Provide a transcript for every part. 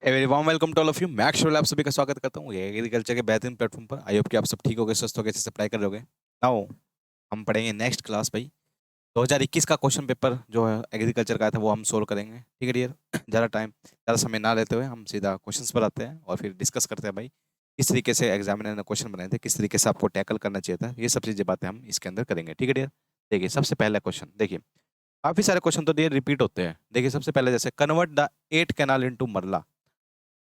Very warm welcome to all of you. मैं अक्षर आप सभी का स्वागत करता हूँ ये एग्रीकल्चर के बेहतरीन प्लेटफॉर्म पर। आई होप कि आप सब ठीक होगे, स्वस्थ होगे, अच्छे से पढ़ाई कर रहे होगे। नाउ हम पढ़ेंगे नेक्स्ट क्लास भाई। 2021 का क्वेश्चन पेपर जो है एग्रीकल्चर का था वो हम सोल्व करेंगे। ठीक है डियर, ज़्यादा समय ना लेते हुए हम सीधा क्वेश्चंस पर आते हैं और फिर डिस्कस करते हैं भाई किस तरीके से एग्जामिनर ने क्वेश्चन बनाए थे, किस तरीके से आपको टैकल करना चाहिए था। ये सब चीज़ें बातें हम इसके अंदर करेंगे। ठीक है डियर, देखिए सबसे पहला क्वेश्चन देखिए। काफ़ी सारे क्वेश्चन तो डियर रिपीट होते हैं। देखिए सबसे पहले जैसे कन्वर्ट द 8 कैनाल इनटू मरला।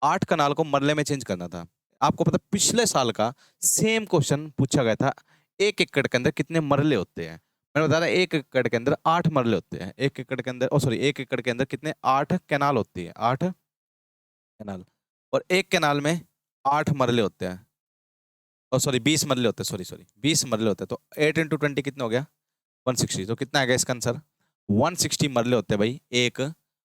8 कनाल को मरले में चेंज करना था। आपको पता पिछले साल का सेम क्वेश्चन पूछा गया था। 1 एकड़ के अंदर कितने मरले होते हैं? मैंने बताया था 1 एकड़ के अंदर 8 मरले होते हैं। 1 एकड़ के अंदर सॉरी 1 एकड़ के अंदर कितने 8 कैनाल होती है। 8 कैनाल और 1 कैनाल में 8 मरले होते हैं। सॉरी 20 मरले होते हैं। सॉरी सॉरी 20 मरले होते हैं। तो 8 इंटू 20 कितना हो गया? 160। तो कितना आ गया इसका आंसर? 160 मरले होते हैं भाई एक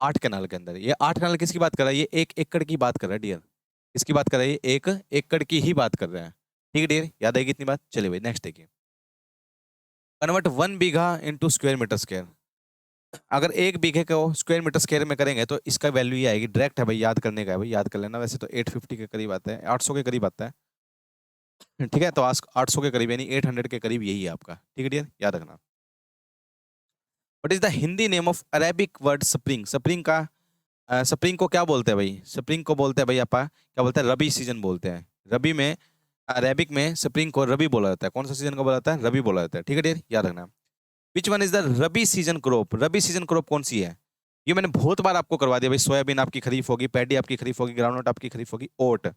8 कैनाल के अंदर। ये 8 कैनाल किसकी बात कर रहा है? ये 1 एकड़ की बात कर रहा है डियर। किसकी बात कर रहा है? ये 1 एकड़ की ही बात कर रहा है। ठीक है डियर, याद आएगी इतनी बात। चलिए भाई नेक्स्ट देखिए। कन्वर्ट 1 बीघा इंटू स्क्वायर मीटर स्क्वायर। अगर 1 बीघे को स्क्वायर मीटर स्क्वायर में करेंगे तो इसका वैल्यू ये आएगी। डायरेक्ट है भाई, याद करने का है भाई, याद कर लेना। वैसे तो 850 के करीब आता है, 800 के करीब आता है। ठीक है, तो 800 के करीब यानी 800 के करीब यही है आपका। ठीक है डियर, याद रखना। What is the Hindi name of Arabic word spring? Spring का स्प्रिंग को क्या बोलते हैं भाई? स्प्रिंग को बोलते हैं भाई आपा क्या बोलते हैं? रबी सीजन बोलते हैं। रबी में अरेबिक में स्प्रिंग को रबी बोला जाता है। कौन सा सीजन को बोला जाता है? रबी बोला जाता है। ठीक है डियर, याद रखना। Which one is the rabi season crop? Rabi season crop कौन सी है? ये मैंने बहुत बार आपको करवा दिया भाई। सोयाबीन आपकी खरीफ होगी, पैडी आपकी खरीफ होगी, ग्राउंडनट आपकी खरीफ होगी, ओट।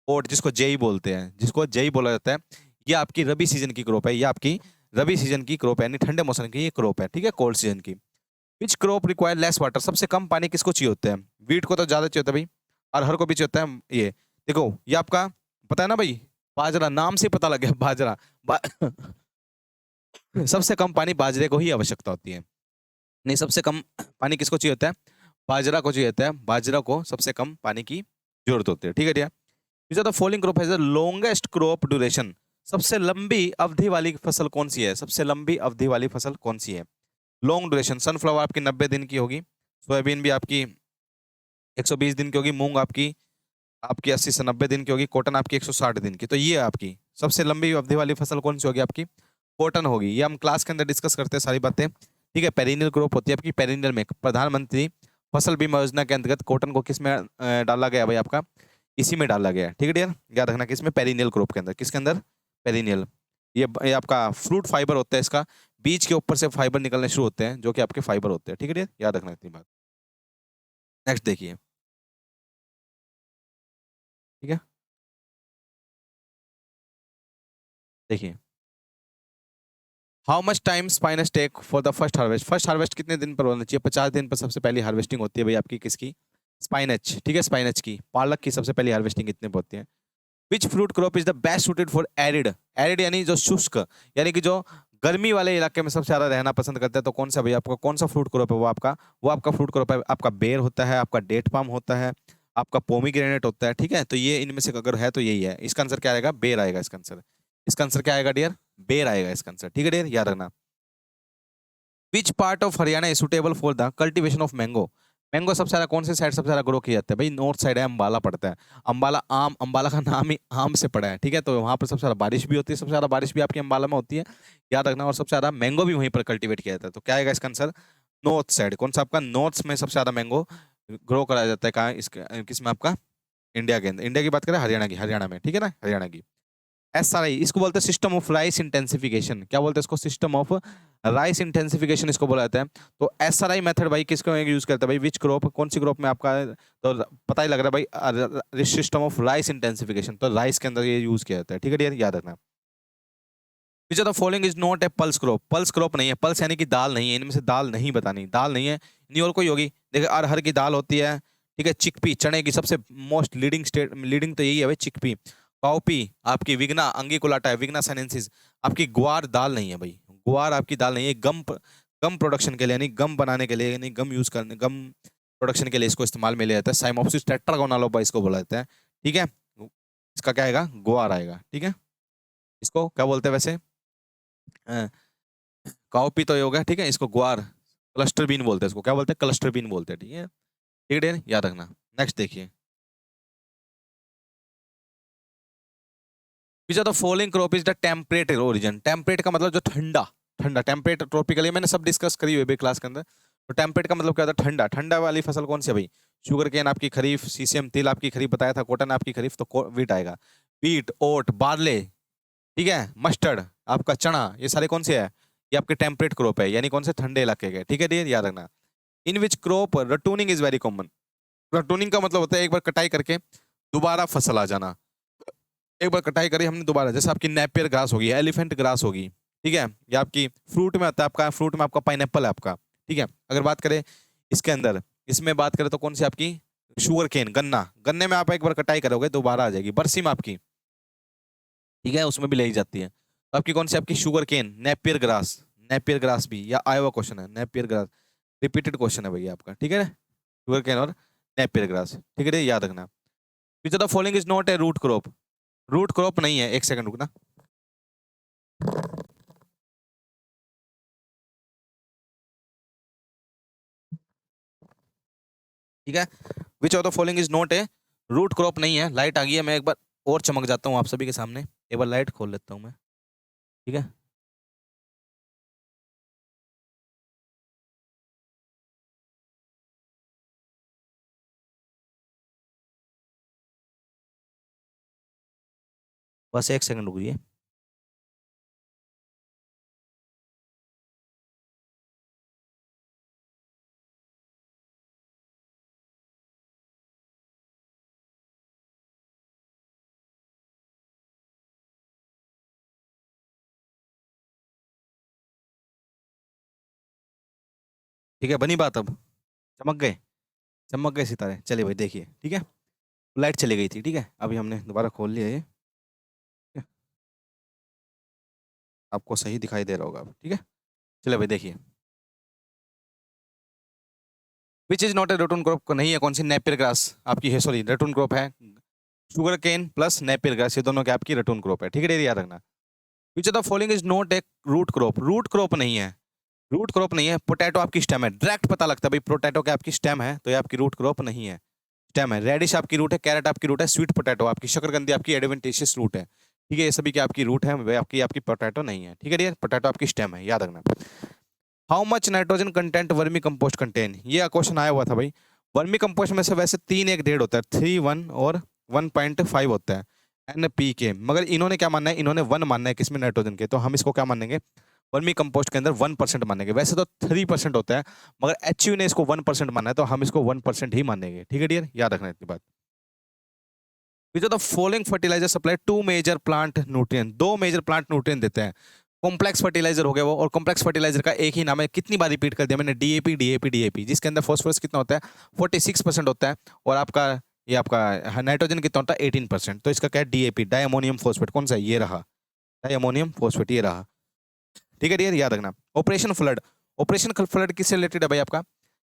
ओट जिसको जेई बोलते हैं, जिसको जेई बोला जाता है, ये आपकी रबी सीजन की क्रॉप है। ये आपकी रबी सीजन की क्रॉप है, यानी ठंडे मौसम की ये क्रॉप है। ठीक है, कोल्ड सीजन की। Which crop require less water? सबसे कम पानी किसको चाहिए होता है? वीट को तो ज्यादा चाहिए होता है भाई, अरहर को भी चाहिए होता है। ये देखो, ये आपका पता है ना भाई, बाजरा। नाम से पता लग गया बाजरा। सबसे कम पानी बाजरे को ही आवश्यकता होती है। नहीं, सबसे कम पानी किसको चाहिए होता है? बाजरा को चाहिए होता है। बाजरा को सबसे कम पानी की जरूरत होती है। ठीक है भैया। Which are the following crop has the longest crop duration? सबसे लंबी अवधि वाली फसल कौन सी है? सबसे लंबी अवधि वाली फसल कौन सी है? लॉन्ग ड्यूरेशन, सनफ्लावर आपकी 90 दिन की होगी, सोयाबीन भी आपकी 120 दिन की होगी, मूंग आपकी आपकी 80 से 90 दिन की होगी, कॉटन आपकी 160 दिन की। तो ये है आपकी सबसे लंबी अवधि वाली फसल कौन सी होगी? आपकी कॉटन होगी। ये हम क्लास के अंदर डिस्कस करते हैं सारी बातें। ठीक है, पेरिनियल क्रॉप होती है आपकी। पेरिनियल में प्रधानमंत्री फसल बीमा योजना के अंतर्गत कॉटन को किस में डाला गया भाई? आपका इसी में डाला गया है। ठीक है डियर, याद रखना किसमें? पेरिनियल क्रॉप के अंदर। किसके अंदर? पेरिनियल। ये आपका फ्रूट फाइबर होता है इसका। बीज के ऊपर से फाइबर निकलने शुरू होते हैं जो कि आपके फाइबर होते हैं। ठीक है डियर, याद रखना इतनी बात। नेक्स्ट देखिए। ठीक है, देखिए। How much time spinach take for the first harvest? First harvest कितने दिन पर होना चाहिए? 50 दिन पर सबसे पहली हार्वेस्टिंग होती है भाई आपकी किसकी? स्पाइनच। ठीक है, स्पाइनच की, पालक की सबसे पहली हार्वेस्टिंग कितने पर होती है? Which fruit crop is the best suited for arid? Arid यानी जो शुष्क, यानी कि जो गर्मी वाले इलाके में सबसे ज्यादा रहना पसंद करते हैं। तो कौन सा भाई आपका कौन सा फ्रूट क्रॉप है? वो आपका फ्रूट क्रॉप है आपका बेर होता है, आपका डेट पाम होता है, आपका पोमीग्रेनेट होता है। ठीक है, तो ये इनमें से अगर है तो यही है। इसका आंसर क्या आएगा? बेर आएगा इसका आंसर। इसका आंसर क्या आएगा डियर? बेर आएगा इसका आंसर। ठीक है डियर, याद रखना। Which part of Haryana is suitable for the cultivation of mango? Mango सबसे ज्यादा कौन से साइड सबसे ज्यादा ग्रो किया जाता है भाई? नॉर्थ साइड है, अंबाला पड़ता है। अंबाला आम, अंबाला का नाम ही आम से पड़ा है। ठीक है, तो वहां पर सबसे ज्यादा बारिश भी होती है, सबसे ज्यादा बारिश भी आपकी अंबाला में होती है, याद रखना। और सबसे ज्यादा मैंगो भी वहीं पर कल्टीवेट किया जाता है। तो क्या आएगा इसका आंसर? North side. कौन सा आपका? नॉर्थ में सबसे ज्यादा मैंगो ग्रो कराया जाता है। कहाँ? इसके किसमें आपका? इंडिया के अंदर। इंडिया की बात करें, हरियाणा की, हरियाणा में। ठीक है ना, हरियाणा की। SRI इसको बोलते हैं सिस्टम ऑफ राइस इंटेंसिफिकेशन। क्या बोलते हैं इसको? सिस्टम ऑफ राइस इंटेंसिफिकेशन इसको बोला जाता है। तो SRI मेथड भाई किसको यूज करता है भाई? विच क्रॉप, कौन सी क्रॉप में आपका तो पता ही लग रहा है भाई, सिस्टम ऑफ राइस इंटेंसिफिकेशन। तो राइस के अंदर ये यूज किया जाता है। ठीक है डियर, याद रखना। Which of the following is not A pulse crop? Pulse crop नहीं है। पल्स यानी कि दाल नहीं है, इनमें से दाल नहीं बतानी। दाल नहीं है, नहीं और कोई होगी। देखिए अरहर की दाल होती है। ठीक है, चिकपी चने की सबसे मोस्ट लीडिंग स्टेट, लीडिंग तो यही है भाई, चिकपी। काउपी आपकी, विग्ना अंगिकुलाटा है, विग्ना साइनेंसिस। आपकी ग्वार दाल नहीं है भाई, ग्वार आपकी दाल नहीं है। गम प्रोडक्शन के लिए यानी गम बनाने के लिए, यानी गम यूज करने, गम प्रोडक्शन के लिए इसको इस्तेमाल में लिया जाता है। साइमोप्सिस टेट्रागोनालोबा इसको बोला जाता है। ठीक है, इसका क्या आएगा? ग्वार आएगा। ठीक है, इसको क्या बोलते हैं वैसे? काउपी तो ये हो गया। ठीक है, इसको ग्वार, क्लस्टर बीन बोलते हैं। इसको क्या बोलते हैं? क्लस्टर बीन बोलते हैं। ठीक है, ठीक है, याद रखना। नेक्स्ट देखिए। Which are the following crop is the temperate origin. Temperate का मतलब जो ठंडा, ठंडा टेम्परेट ट्रॉपिकल, ये मैंने सब डिस्कस करी हुई है क्लास के अंदर। तो टेम्परेट का मतलब क्या होता है, ठंडा। ठंडा वाली फसल कौन सी है भाई? शुगर केन आपकी खरीफ, सीसीएम तिल आपकी खरीफ बताया था, कॉटन आपकी खरीफ, तो वीट आएगा। वीट, ओट, बार्ले, ठीक है, मस्टर्ड आपका चना, ये सारे कौन से है? ये आपके टेम्परेट क्रॉप है, यानी कौन से? ठंडे इलाके के, ठीक है डियर, याद रखना। In which crop ratooning is very common. Ratooning का मतलब होता है एक बार कटाई करके दोबारा फसल आ जाना। एक बार कटाई करी हमने दोबारा, जैसे आपकी नेपियर ग्रास होगी, एलिफेंट ग्रास होगी, ठीक है, या आपकी फ्रूट में आता है, आपका फ्रूट में आपका पाइनएप्पल है आपका, ठीक है। अगर बात करें इसके अंदर, इसमें बात करें तो कौन सी आपकी? शुगर केन, गन्ना। गन्ने में आप एक बार कटाई करोगे दोबारा आ जाएगी। बरसीम आपकी, ठीक है, उसमें भी ले जाती है। तो आपकी कौन सी? आपकी sugar cane, Napier grass. Napier grass भी, या आया हुआ क्वेश्चन है नेपियर ग्रास, रिपीटेड क्वेश्चन है भैया आपका, ठीक है। शुगर केन और नेपियर ग्रास, ठीक है, याद रखना। Which of the following is not a root crop. Root crop नहीं है, एक सेकंड रुकना। ठीक है, which of the following is not a root crop नहीं है। लाइट आ गई है, मैं एक बार और चमक जाता हूँ आप सभी के सामने, एक बार लाइट खोल लेता हूँ मैं, ठीक है। बस एक सेकंड रुकिए। ठीक है, बनी बात अब? चमक गए? चमक गए सितारे? चलिए भाई देखिए, ठीक है, लाइट चली गई थी, ठीक है, अभी हमने दोबारा खोल लिया ये, ठीक है? आपको सही दिखाई दे रहा होगा अब, ठीक है। चलिए भाई देखिए, which is not a ratoon crop, नहीं है, कौन सी? नेपियर ग्रास आपकी है, सॉरी रेटून क्रॉप है। Sugar cane plus Napier grass, ये दोनों के आपकी रेटून क्रॉप है, ठीक है, याद रखना। Which of the following is not a root crop. Root crop नहीं है, रूट क्रॉप नहीं है। पोटैटो आपकी स्टेम है, डायरेक्ट पता लगता है भाई पोटैटो के आपकी स्टेम है, तो ये आपकी रूट क्रॉप नहीं है, स्टेम है। रेडिश आपकी रूट है, कैरेट आपकी रूट है, स्वीट पोटैटो आपकी, शकरकंदी आपकी एडवेंटिशियस रूट है, ठीक है, ये सभी की आपकी रूट है, वे आपकी आपकी पोटैटो नहीं है, ठीक है डियर, पोटैटो आपकी स्टेम है, याद रखना। How much nitrogen content vermi compost contain, ये क्वेश्चन आया हुआ था भाई। वर्मी कंपोस्ट में से वैसे 3 1 1.5 होता है, 3 1 और 1.5 होता है NPK, मगर इन्होंने क्या मानना है? इन्होंने 1 मानना है, किसमें? नाइट्रोजन के, तो हम इसको क्या मानेंगे? वर्मी कंपोस्ट के अंदर 1% मानेंगे। वैसे तो 3% होता है, मगर HU ने इसको 1% माना है, तो हम इसको 1% ही मानेंगे, ठीक है डियर, याद रखना इतनी बात। Which of the following fertiliser supply 2 major plant nutrient, 2 major plant nutrient देते हैं। कॉम्प्लेक्स फर्टिलाइजर हो गया वो, और कॉम्प्लेक्स फर्टिलाइजर का एक ही नाम है, कितनी बार रिपीट कर दिया मैंने? DAP DAP DAP, जिसके अंदर फॉस्फोरस कितना होता है? 46% होता है, और आपका ये आपका नाइट्रोजन कितना होता है? 18%। तो इसका क्या है? DAP, डाई अमोनियम फॉस्फेट, कौन सा? ये रहा, डाई अमोनियम फॉस्फेट, ये रहा, ठीक है डियर, याद रखना। ऑपरेशन फ्लड, ऑपरेशन फ्लड किससे रिलेटेड है भाई? आपका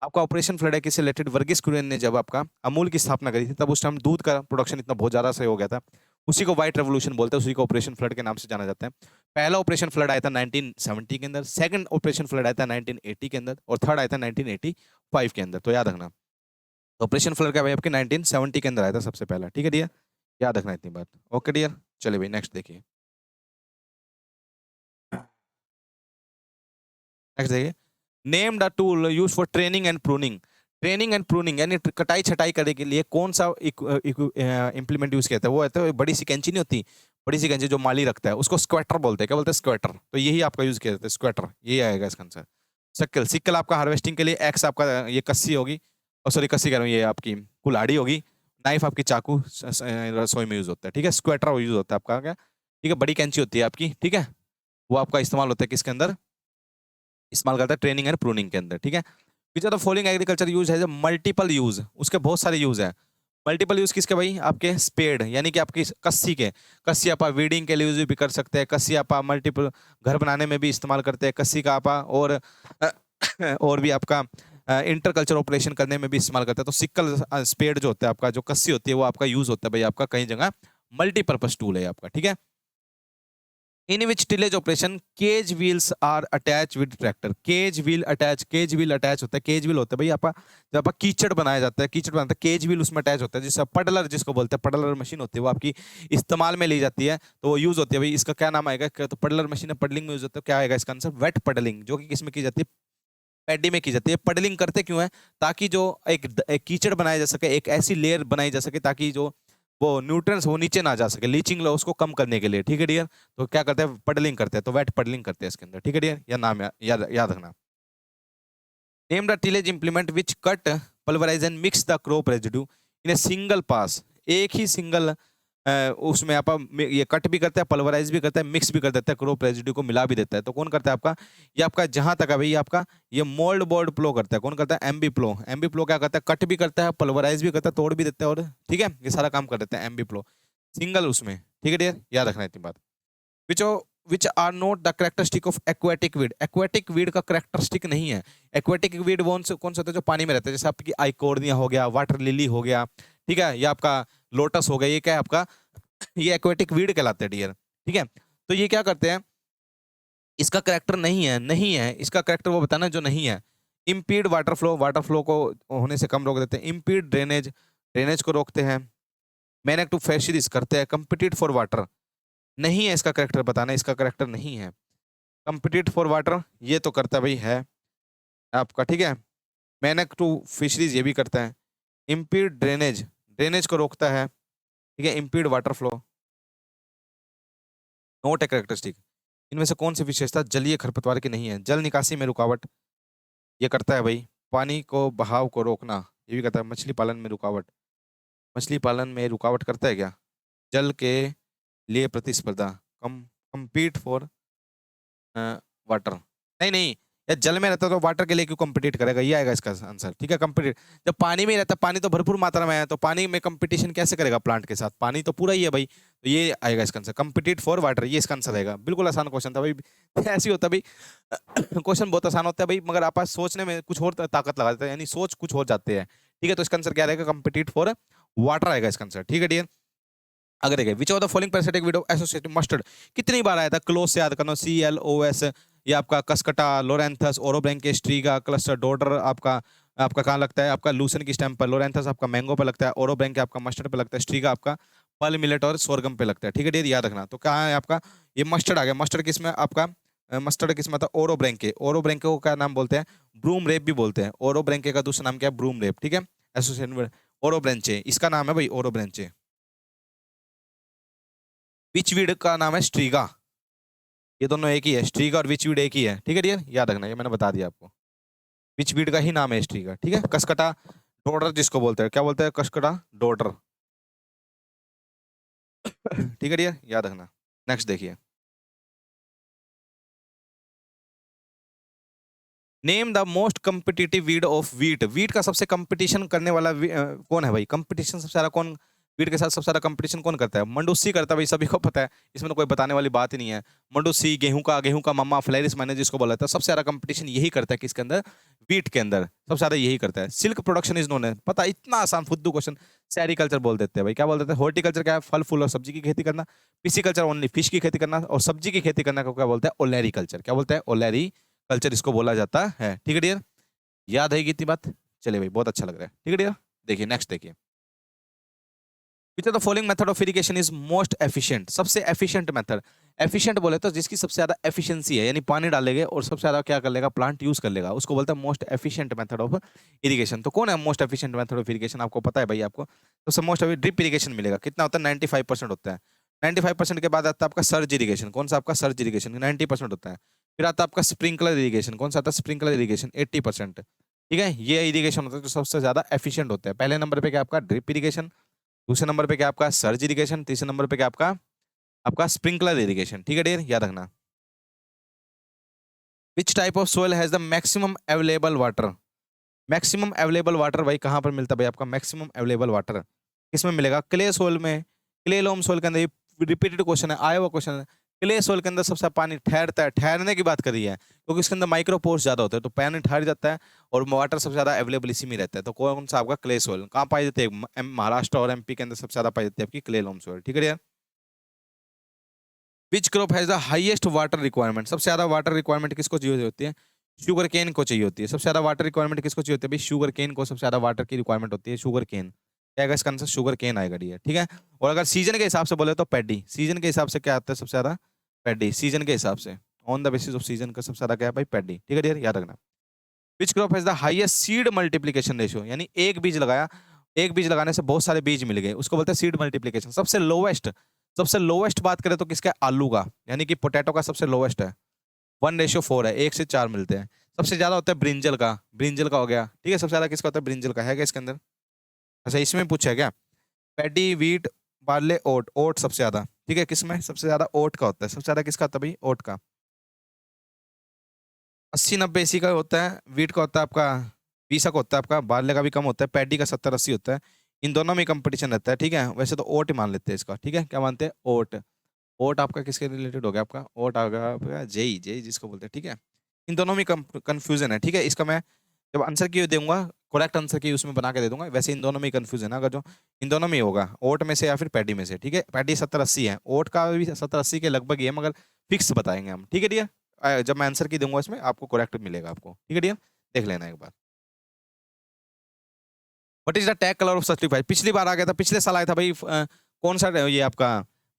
आपका ऑपरेशन फ्लड है किससे रिलेटेड? वर्गीस कुरियन ने जब आपका अमूल की स्थापना करी थी, तब उस टाइम दूध का प्रोडक्शन इतना बहुत ज्यादा से हो गया था, उसी को व्हाइट रेवोल्यूशन बोलते हैं, उसी को ऑपरेशन फ्लड के नाम से जाना जाता है। पहला ऑपरेशन फ्लड आया था 1970 के अंदर, सेकंड ऑपरेशन फ्लड आया था 1980 के अंदर, और थर्ड आया था 1985 के अंदर, तो याद रखना। ऑपरेशन फ्लड का भाई आपके 1970 के अंदर आया था सबसे पहला, ठीक है डियर, याद रखना इतनी बात, ओके डियर। चलिए भाई नेक्स्ट देखिए, नेक्स्ट देखिए, name the tool use for training and pruning. Training and pruning यानी कटाई छटाई करने के लिए कौन सा इंप्लीमेंट यूज किया था? वो है तो बड़ी सी कैंची नहीं होती, बड़ी सी कैंची जो माली रखता है, उसको स्क्वेटर बोलते हैं। क्या बोलते हैं? स्क्वेटर। तो यही आपका यूज किया जाता है, स्क्वेटर, ये आएगा इसका आंसर। सिक्कल, सिक्कल आपका हार्वेस्टिंग के लिए, एक्स आपका ये कस्सी होगी, और सॉरी कस्सी कह रहा हूँ, ये आपकी कुल्हाड़ी होगी, नाइफ आपकी चाकू रसोई में यूज होता है, ठीक है। स्क्वेटर यूज होता है आपका, क्या, ठीक है, बड़ी कैंची होती है आपकी, ठीक है, वो आपका इस्तेमाल होता है किसके अंदर? इस्तेमाल करता है ट्रेनिंग एंड प्रूनिंग के अंदर, ठीक है। Which are the following agriculture use है मल्टीपल यूज, उसके बहुत सारे यूज है। मल्टीपल यूज किसके भाई? आपके स्पेड, यानी कि आपकी कस्सी के, कस्सी आप वीडिंग के लिए यूज भी कर सकते हैं, कस्सी आप मल्टीपल घर बनाने में भी इस्तेमाल करते हैं, कस्सी का आप और और भी आपका इंटर कल्चर ऑपरेशन करने में भी इस्तेमाल करते हैं। तो सिक्कल स्पेड जो होता है आपका, जो कस्सी होती है, वो आपका यूज होता है भाई आपका कई जगह, मल्टीपर्पज टूल है आपका, ठीक है। In which tillage operation cage wheels are attach with tractor. Cage wheel attach होता है, केज व्हील होता है भाई आपका, जब आपका कीचड़ बनाया जाता है, कीचड़ बनाता है, केज व्हील उसमें अटैच होता है, जिससे पडलर जिसको बोलते हैं, पडलर मशीन होती है, वो आपकी इस्तेमाल में ली जाती है, तो वो यूज होती है भाई। इसका क्या नाम आएगा, तो पडलर मशीन है, पडलिंग में यूज होता है, क्या आएगा इसका आंसर, वेट पडलिंग, जो कि किसमें की जाती है, पैडी में की जाती है। पडलिंग करते क्यों है, ताकि जो एक कीचड़ बनाया जा सके, एक ऐसी लेयर बनाई जा सके ताकि जो वो न्यूट्रिएंट्स वो नीचे ना जा सके, लीचिंग लॉस को कम करने के लिए, ठीक है डियर। तो क्या करते हैं, पडलिंग करते हैं, तो वेट पडलिंग करते हैं इसके अंदर, ठीक है डियर, या नाम याद रखना। Name the tillage implement which cut pulverise and mix the crop residue in a single pass. एक ही सिंगल उसमें आप ये कट भी करता है, पल्वराइज भी करता है, मिक्स भी कर देता है, क्रॉप रेजिड्यू को मिला भी देता है। तो कौन करता है आपका, ये आपका जहां तक है भाई आपका, ये मोल्ड बोर्ड प्लो करता है। कौन करता है, एमबी प्लो। एमबी प्लो क्या करता है, कट भी करता है, पल्वराइज भी करता है, तोड़ भी देता है, और ठीक है, ये सारा काम कर देता है एमबी प्लो सिंगल उसमें, ठीक है डियर, याद रखना इतनी बात। Which which are not the characteristic of aquatic weed. Aquatic weed का करेक्टरिस्टिक नहीं है। एक्वेटिक वीड कौन सा होता है, जो पानी में रहता है, जैसे आपकी आइकोर्निया हो गया, वाटर लिली हो गया, ठीक है, या आपका लोटस हो गया, ये क्या है आपका, ये एक्वेटिक वीड कहलाते हैं डियर, ठीक है। तो ये क्या करते हैं, इसका करेक्टर नहीं है इसका करेक्टर वो बताना जो नहीं है। इम्पीड वाटर फ्लो को होने से कम रोक देते हैं। इम्पीड ड्रेनेज को रोकते हैं। मैनेक टू फिशरीज करते हैं। कम्पिटिट फॉर वाटर नहीं है इसका करेक्टर बताना, इसका करेक्टर नहीं है। कम्पिटिट फॉर वाटर ये तो करता भाई है आपका, ठीक है। मैनेक टू फिशरीज ये भी करता है। इम्पीड ड्रेनेज को रोकता है, ठीक है। इम्पीड वाटर फ्लो नोट है करेक्टरिस्टिक। इनमें से कौन सी विशेषता जलीय खरपतवार की नहीं है। जल निकासी में रुकावट ये करता है भाई। पानी को बहाव को रोकना ये भी करता है। मछली पालन में रुकावट, मछली पालन में रुकावट करता है क्या। जल के लिए प्रतिस्पर्धा, कम्पीट फॉर वाटर, नहीं यार, जल में रहता तो वाटर के लिए क्यों कम्पिटिट करेगा, ये आएगा इसका आंसर, ठीक है। कम्पिटिट जब पानी में ही रहता, पानी तो भरपूर मात्रा में है, तो पानी में कंपटीशन कैसे करेगा प्लांट के साथ, पानी तो पूरा ही है भाई, तो ये आएगा इसका आंसर, कम्पिटिट फॉर वाटर, ये इसका आंसर आएगा। बिल्कुल आसान क्वेश्चन था भाई, ऐसे ही होता भाई, क्वेश्चन बहुत आसान होता है भाई, मगर आप सोचने में कुछ और ताकत लगा देते हैं, यानी सोच कुछ हो जाते हैं, ठीक है। तो इसका आंसर क्या रहेगा, कम्पिटिट फॉर वाटर आएगा इसका आंसर, ठीक है डियर। अगर देखिए विच of the following parasitic weed of associated mustard, कितनी बार आया था, क्लोज से याद करना, CLOS, ये आपका कस्कटा, लोरेंथस, ओरोब्रेंके, स्ट्रीगा, क्लस्टर डोडर, आपका आपका कहाँ लगता है, आपका लूसन की स्टेम पर, लोरेंथस आपका मैंगो पे लगता है, ओरोब्रेंके आपका मस्टर्ड पे लगता है, स्ट्रीगा आपका पल मिलेट और सोरगम पे लगता है, ठीक है डियर, याद रखना। तो कहाँ है आपका, ये मस्टर्ड आ गया। मस्टर्ड किसमें आपका, मस्टर्ड किसमें था, ओरोब्रेंके। ओरोब्रेंके को क्या नाम बोलते हैं, ब्रूम रेप भी बोलते हैं। ओरोब्रेंके का दूसरा नाम क्या है, ब्रूम रेप, ठीक है। एसोसिएटेड ओरोब्रेंचे इसका नाम है भाई, ओरोब्रेंचे। विचवीड का नाम है स्ट्रीगा। ये दोनों एक ही है, स्ट्रीगा और विचवीड एक ही है, ठीक है डियर, याद रखना, ये मैंने बता दिया आपको। विचवीड का ही नाम है स्ट्रीगा, ठीक है। कसकटा डोडर जिसको बोलते हैं, क्या बोलते हैं, कसकटा डोडर, ठीक है डियर, याद रखना। नेक्स्ट देखिए, name the most competitive weed of wheat. Wheat का सबसे कंपटीशन करने वाला कौन है भाई, कंपटीशन सबसे ज्यादा कौन, वीट के साथ सबसे ज्यादा कंपटीशन कौन करता है, मंडूसी करता है भाई, सभी को पता है, इसमें तो कोई बताने वाली बात ही नहीं है। मंडूसी गेहूं का मम्मा फ्लैरिस मैंने जिसको बोला था, सबसे ज्यादा कंपटीशन यही करता है किसके अंदर, वीट के अंदर सबसे ज्यादा यही करता है। सिल्क प्रोडक्शन इज नोन है, पता इतना आसान फुद्दू क्वेश्चन, सेरिकल्चर बोल देते हैं भाई, क्या बोल देते हैं, हॉर्टिकल्चर क्या है, फल फूल और सब्जी की खेती करना, पिसिकल्चर ओनली फिश की खेती करना, और सब्जी की खेती करना को क्या बोलते हैं, ओलेरिकल्चर, क्या बोलते हैं, ओलेरी कल्चर इसको बोला जाता है, ठीक है डियर, याद है कितनी बात, चलिए भाई बहुत अच्छा लग रहा है, ठीक है डियर। देखिए नेक्स्ट देखिए, विच of the following method of irrigation is most efficient, सबसे एफिशिएंट मेथड। एफिशिएंट बोले तो जिसकी सबसे ज्यादा एफिशिएंसी है, यानी पानी डालेंगे और सबसे ज्यादा क्या कर लेगा, प्लांट यूज कर लेगा, उसको बोलता है most efficient method of irrigation. तो कौन है most efficient method of irrigation, आपको पता है भाई, आपको तो सब मोस्ट ड्रिप इरिगेशन मिलेगा, कितना होता है, 95% होता है। 95% के बाद आता है आपका सर्ज इरिगेशन, कौन सा आपका सर्ज इरिगेशन 90% होता है। फिर आता है आपका स्प्रिंकलर इरिगेशन, कौन सा आता है, स्प्रिंकलर इरिगेशन 80%, ठीक है। ये इरिगेशन होता है जो सबसे ज्यादा एफिशिएंट होता है। पहले नंबर पे क्या आपका ड्रिप इरिगेशन, दूसरे नंबर पे क्या आपका सर्ज इरिगेशन, तीसरे नंबर पे क्या आपका आपका स्प्रिंकलर इरिगेशन, ठीक है डियर, याद रखना। Which type of soil has the maximum available water, maximum available water भाई कहाँ पर मिलता है भाई, आपका मैक्सिमम अवेलेबल वाटर किसमें मिलेगा, क्ले सोइल में, क्ले लोम सोइल के अंदर। ये रिपीटेड क्वेश्चन है, आया हुआ क्वेश्चन है। क्ले सोइल के अंदर सबसे पानी ठहरता है, ठहरने की बात करी है, क्योंकि इसके अंदर माइक्रोपोर्स ज्यादा होते हैं, तो पानी ठहर जाता है और वाटर सबसे ज्यादा अवेलेबल इसी में रहता है। तो कौन सा आपका क्ले सोइल कहाँ पाई जाती है, महाराष्ट्र और MP के अंदर सबसे ज्यादा पाई जाती है आपकी क्ले लोम सोइल, ठीक है यार। Which crop has the highest water requirement, सबसे ज्यादा वाटर रिक्वायरमेंट किसको चाहिए होती है? शुगर केन को चाहिए होती है। सबसे ज्यादा वाटर रिक्वायरमेंट किसको चाहिए होती है भाई? शुगर केन को सबसे ज्यादा वाटर की रिक्वायरमेंट होती है, शुगर केन। क्या आएगा इसका आंसर? शुगर केन आएगा डी है, ठीक है। और अगर सीजन के हिसाब से बोले तो पैडी, सीजन के हिसाब से क्या आता है सबसे ज्यादा? पैडी, सीजन के हिसाब से, on the basis off season का सबसे ज्यादा क्या है भाई? पैडी, ठीक है डियर, याद रखना। Which crop has the highest seed multiplication ratio, यानी एक बीज लगाया, एक बीज लगाने से बहुत सारे बीज मिल गए, उसको बोलते हैं सीड मल्टीप्लीकेशन। सबसे लोवेस्ट बात करें तो किसका? आलू का, यानी कि पोटैटो का सबसे लोवेस्ट है, 1:4 है, 1 से 4 मिलते हैं। सबसे ज्यादा होता है ब्रिंजल का, ब्रिंजल का हो गया, ठीक है। सबसे ज्यादा किसका होता है? ब्रिंजल का, है क्या इसके अंदर? अच्छा इसमें पूछा है क्या? पैडी, वीट, बार्ले, ओट, ओट सबसे ज्यादा, ठीक है। किसमें सबसे ज्यादा? ओट का होता है। सबसे ज्यादा किसका होता है भाई? ओट का। 80-90 इसी का होता है, वीट का होता है आपका 20 का होता है आपका, बार्ले का भी कम होता है, पैडी का 70-80 होता है। इन दोनों में कंपटीशन रहता है, ठीक है। वैसे तो ओट ही मान लेते हैं इसका, ठीक है। क्या मानते हैं? ओट। ओट आपका किसके रिलेटेड हो गया? आपका ओट आ गया आपका जेई, जेई जिसको बोलते हैं, ठीक है। इन दोनों में कंफ्यूजन है, ठीक है। इसका मैं जब आंसर की दूंगा, करेक्ट आंसर की उसमें बना के दे दूंगा। वैसे इन दोनों में कंफ्यूजन है, अगर जो इन दोनों में ही होगा, ओट में से या फिर पैडी में से, ठीक है। पैडी 70-80 है, ओट का भी 70-80 के लगभग ही है, मगर फिक्स बताएंगे हम, ठीक है डियर। जब मैं आंसर की दूंगा इसमें आपको करेक्ट मिलेगा आपको, ठीक है डियर, देख लेना एक बार। What is the tag colour of certified? पिछली बार आ गया था, पिछले साल आया था भाई। कौन सा ये आपका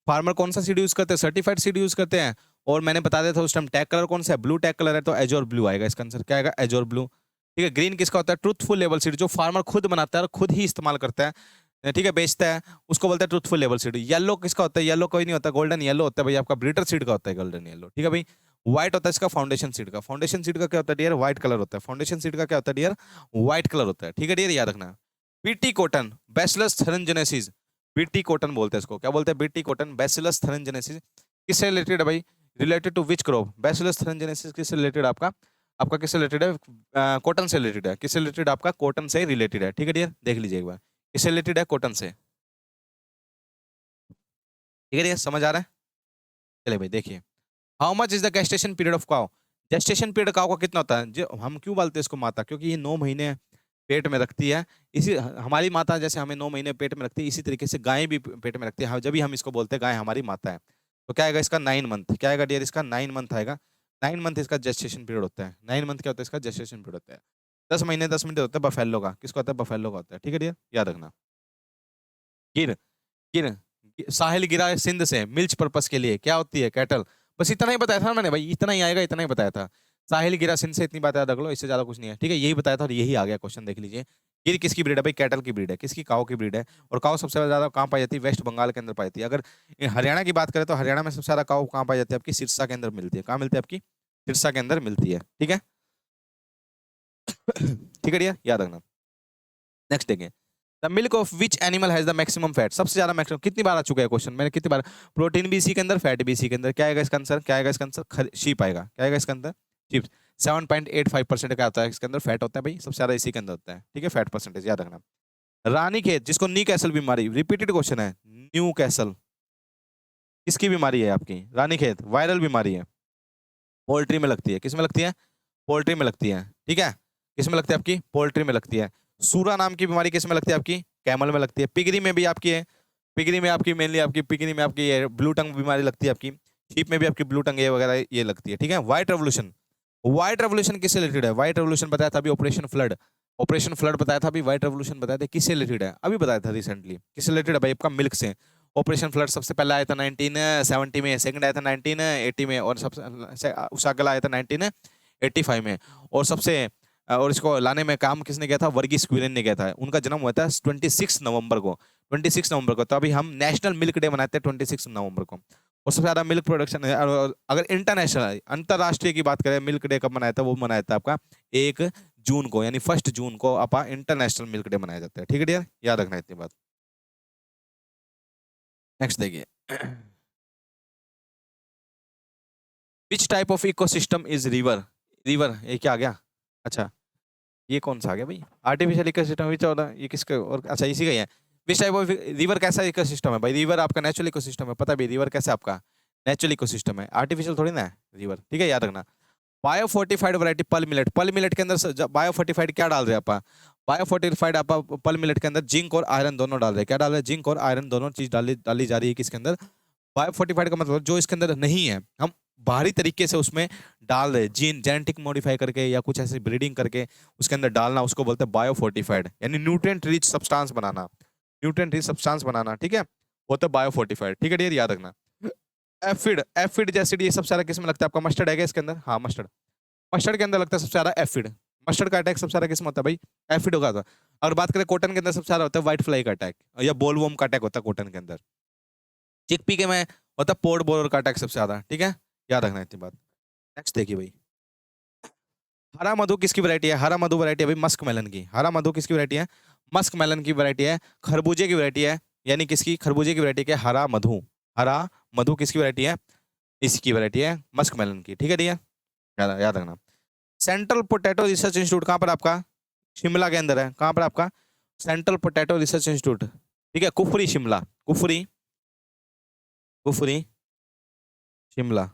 फार्मर कौन सा सीड यूज करते हैं? सर्टिफाइड सीड यूज करते हैं। और मैंने बता दिया था उस टाइम टैग कलर कौन सा है? ब्लू टैग कलर है, तो एजोर ब्लू आएगा इसका आंसर। क्या आएगा? एजोर ब्लू, ठीक है। ग्रीन किसका होता है? ट्रूथफुल लेबल सीड, जो फार्मर खुद बनाता है और खुद ही इस्तेमाल करता है, ठीक है, बेचता है, उसको बोलते हैं ट्रूथफुल लेबल सीड। येलो किसका होता है? येलो कोई नहीं होता, गोल्डन येलो होता है भाई आपका, ब्रीडर सीड का होता है गोल्डन येलो, ठीक है भाई। व्हाइट होता है इसका फाउंडेशन सीड का। फाउंडेशन सीड का क्या होता है डियर? व्हाइट कलर होता है। फाउंडेशन सीड का क्या होता है डियर? व्हाइट कलर होता है, ठीक है डियर, याद रखना। BT cotton, Bacillus thuringiensis, BT cotton बोलते हैं इसको। क्या बोलते हैं? BT cotton, Bacillus thuringiensis. किससे रिलेटेड है भाई? Related to which crop? Bacillus thuringiensis किससे रिलेटेड आपका? आपका किससे रिलेटेड है? कॉटन से रिलेटेड है। किससे रिलेटेड? आपका कॉटन से रिलेटेड है, ठीक है डियर, देख लीजिए एक बार। किससे रिलेटेड है? कॉटन से, ठीक है डियर, समझ आ रहा है? चलिए भाई देखिए, how much is the gestation period of cow? Gestation period cow का कितना होता है? जो हम क्यों बोलते हैं इसको माता? क्योंकि ये 9 महीने पेट में रखती है। इसी हमारी माता जैसे हमें 9 महीने पेट में रखती है, इसी तरीके से गाय भी पेट में रखती है, जब भी हम इसको बोलते हैं गाय हमारी माता है। तो क्या आएगा इसका? 9 मंथ। क्या आएगा डियर इसका? 9 मंथ आएगा। 9 मंथ इसका जेस्टेशन पीरियड होता है। 9 मंथ क्या होता है इसका? जेस्टेशन पीरियड होता है। 10 महीने 10 मिनट होता है बफेलो का। किसको होता है? बफेलो का होता है, ठीक है डियर, याद रखना। गिर, गिर, साहिल गिरा है सिंध से मिल्च पर्पस के लिए, क्या होती है? कैटल। बस इतना ही बताया था ना मैंने भाई, इतना ही आएगा, इतना ही बताया था। साहिल गिरा सिंध से, इतनी बात याद रख लो, इससे ज्यादा कुछ नहीं है, ठीक है। यही बताया था और यही आ गया क्वेश्चन, देख लीजिए। गिर किसकी ब्रीड है भाई? कैटल की ब्रीड है। किसकी? काऊ की ब्रीड है। और काऊ सबसे ज्यादा कहाँ पाई जाती है? वेस्ट बंगाल के अंदर पाई जाती है। अगर हरियाणा की बात करें तो हरियाणा में सबसे ज्यादा काऊ कहाँ पाई जाती है? आपकी सिरसा के अंदर मिलती है। कहाँ मिलती है? आपकी सिरसा के अंदर मिलती है, ठीक है। ठीक है डियर, याद रखना। नेक्स्ट देखिए, the milk of which animal has the maximum fat? सबसे ज्यादा मैक्सिमम, कितनी बार आ चुका है क्वेश्चन, मैंने कितनी बार। प्रोटीन भी इसी के अंदर, फैट भी इसी के अंदर। क्या आएगा इसका आंसर? क्या आएगा इसका आंसर? शीप आएगा। क्या आएगा इसका अंदर? शीप। 7.85% का आता है इसके अंदर, फैट होता है भाई, सबसे ज्यादा इसी के अंदर होता है, ठीक है, फैट परसेंटेज याद रखना। रानी खेत, जिसको नी कैसल बीमारी, रिपीटेड क्वेश्चन है, न्यू कैसल किसकी बीमारी है? आपकी रानी खेत वायरल बीमारी है, पोल्ट्री में लगती है। किस में लगती है? पोल्ट्री में लगती है, ठीक है। किस में लगती है? आपकी पोल्ट्री में लगती है। सूरा नाम की बीमारी किस में लगती है? आपकी कैमल में लगती है। पिगरी में भी आपकी है, पिगरी में आपकी मेनली आपकी पिगरी में आपकी ब्लू टंग बीमारी लगती है आपकी। शीप में भी आपकी ब्लू टंग ये वगैरह ये लगती है, ठीक है। व्हाइट रेवोल्यूशन, व्हाइट रेवोल्यूशन किससे रिलेटेड है? व्हाइट रेवोल्यूशन बताया था अभी, ऑपरेशन फ्लड, ऑपरेशन फ्लड बताया था अभी। व्हाइट रेवोल्यूशन बताया था किससे रिलेटेड है? अभी बताया था रिसेंटली। किससे रिलेटेड है भाई? आपका मिल्क से। ऑपरेशन फ्लड सबसे पहले आया था 1970 में, सेकंड आया था 1980 में, और सबसे उसका अगला आया था 1985 में। और सबसे और इसको लाने में काम किसने किया था? वर्गीस क्विलन ने किया था। उनका जन्म हुआ था 26 नवंबर को, 26 नवंबर को। तो अभी हम नेशनल मिल्क डे मनाते हैं 26 नवंबर को। और सबसे ज्यादा मिल्क प्रोडक्शन है। अगर इंटरनेशनल अंतरराष्ट्रीय की बात करें, मिल्क डे कब मनाया था? वो मनाया था आपका 1 जून को, यानी 1 जून को आपका इंटरनेशनल मिल्क डे मनाया जाता है, ठीक है डियर, याद रखना इतनी बात। नेक्स्ट देखिए, which type of ecosystem is river? River ये क्या आ गया? अच्छा ये कौन सा आ गया भाई? आर्टिफिशियल इकोसिस्टम विच होता है ये किसका? और अच्छा इसी का ही है। विच टाइप ऑफ रिवर कैसा इकोसिस्टम है भाई? रिवर आपका नेचुरल इकोसिस्टम है, पता भी रिवर कैसा आपका नेचुरल इकोसिस्टम है, आर्टिफिशियल थोड़ी ना है रिवर, ठीक है, याद रखना। बायो फोर्टिफाइड वैरायटी पल मिलेट, पल मिलेट के अंदर बायो फोर्टिफाइड क्या डाल रहे हैं आप? बायो फोर्टिफाइड आप पल मिलेट के अंदर जिंक और आयरन दोनों डाल रहे हैं। क्या डाल रहे हैं? जिंक और आयरन दोनों चीज डाली डाली जा रही है किसके अंदर? बायोफोर्टिफाइड का मतलब जो इसके अंदर नहीं है, हम बाहरी तरीके से उसमें डाल रहे, जीन जेनेटिक मॉडिफाई करके या कुछ ऐसे ब्रीडिंग करके उसके अंदर डालना, उसको बोलते हैं बायोफोर्टिफाइड, यानी न्यूट्रिएंट रिच सब्सटेंस बनाना, न्यूट्रिएंट रिच सब्सटेंस बनाना, ठीक है, वो तो बायोफोर्टिफाइड, ठीक है डियर, याद रखना। एफिड, एफिड जैसे ये सबसे ज्यादा किसमें लगता है आपका, मस्टर्ड है क्या इसके अंदर, हाँ मस्टर्ड, मस्टर्ड के अंदर लगता है सबसे ज्यादा एफिड, मस्टर्ड का अटैक सबसे ज्यादा किसमें होता है भाई, एफिड होगा था। अगर बात करें कॉटन के अंदर सबसे ज्यादा होता है व्हाइट फ्लाई का अटैक या बोलवॉर्म का अटैक होता है कॉटन के अंदर। चिकपी के में होता है पोर्ट बोरर का अटैक सबसे ज्यादा, ठीक है, याद रखना इतनी बात। नेक्स्ट देखिए भाई, हरा मधु किसकी वैरायटी है, हरा मधु वैरायटी है भाई मस्क मेलन की, हरा मधु किसकी वैरायटी है, मस्क मेलन की वैरायटी है, खरबूजे की वैरायटी है, यानी किसकी, खरबूजे की वैरायटी है हरा मधु, हरा मधु किसकी वैरायटी है, इसकी वैरायटी है मस्क मेलन की, ठीक है डियर, याद याद रखना। सेंट्रल पोटैटो रिसर्च इंस्टीट्यूट कहाँ पर आपका, शिमला के अंदर है, कहाँ पर आपका, सेंट्रल पोटैटो रिसर्च इंस्टीट्यूट, ठीक है, कुफरी शिमला, कुफरी, कुफरी शिमला,